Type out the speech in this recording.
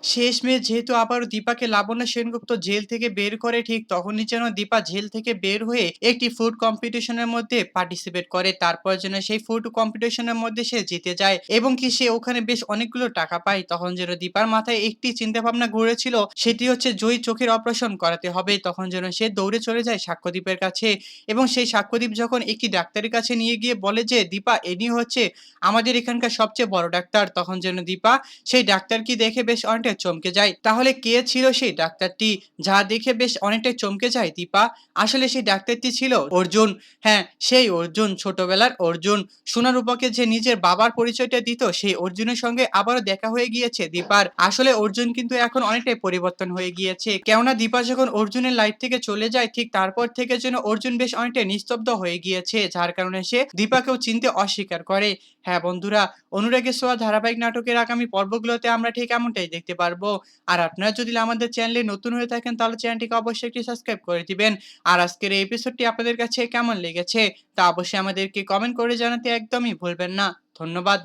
শেষমেশ যেহেতু আবারও দীপাকে লাবণ্য সেনগুপ্ত জেল থেকে বের করে, ঠিক তখনই যেন দীপা জেল থেকে বের হয়ে একটি ফুড কম্পিটিশনের মধ্যে পার্টিসিপেট করে। তারপর যেন সেই ফুড কম্পিটিশনের মধ্যে সে জিতে যায় এবং কি সে ওখানে বেশ অনেকগুলো টাকা পায়। তখন যেন দীপার মাথায় একটি চিন্তা ভাবনা ঘুরেছিল, সেটি হচ্ছে জয়ী চোখের অপারেশন করাতে হবে। তখন যেন সে দৌড়ে চলে যায় সাক্ষ্যদীপের কাছে এবং সেই সাক্ষ্যদীপ যখন একটি ডাক্তারের কাছে নিয়ে গিয়ে বলে যে দীপা এনি হচ্ছে আমাদের এখানকার সবচেয়ে বড় ডাক্তার, তখন যেন দীপা সেই ডাক্তারকে দেখে বেশ অনেকটা চমকে যায়। তাহলে কে ছিল সেই ডাক্তারটি, যা দেখে বেশ অনেকটাই চমকে যায় দীপা? আসলে সেই ডাক্তারটি ছিল অর্জুন। হ্যাঁ, সেই অর্জুন, ছোটবেলার অর্জুন, সোনারূপাকে যে নিজের বাবার পরিচয়টা দিত, সেই অর্জুনের সঙ্গে আবারও দেখা হয়ে গিয়েছে দীপার। আসলে অর্জুন কিন্তু এখন অনেকটাই পরিবর্তন হয়ে গিয়েছে, কেননা দীপা যখন অর্জুনের লাইফ থেকে চলে যায়, ঠিক তারপর থেকে যেন অর্জুন বেশ অনেকটাই নিস্তব্ধ হয়ে গিয়েছে, যার কারণে সে দীপাকেও চিনতে অস্বীকার করে। হ্যাঁ বন্ধুরা, অনুরাগের ছোঁয়া ধারাবাহিক নাটকের আগামী পর্বগুলোতে আমরা ঠিক এমনটাই দেখতে পারবো। আর আপনারা যদি আমাদের চ্যানেলে নতুন হয়ে থাকেন, তাহলে চ্যানেলটিকে অবশ্যই একটি সাবস্ক্রাইব করে দিবেন। আর আজকের এই এপিসোডটি আপনাদের কাছে কেমন লেগেছে তা অবশ্যই আমাদেরকে কমেন্ট করে জানাতে একদমই ভুলবেন না। ধন্যবাদ।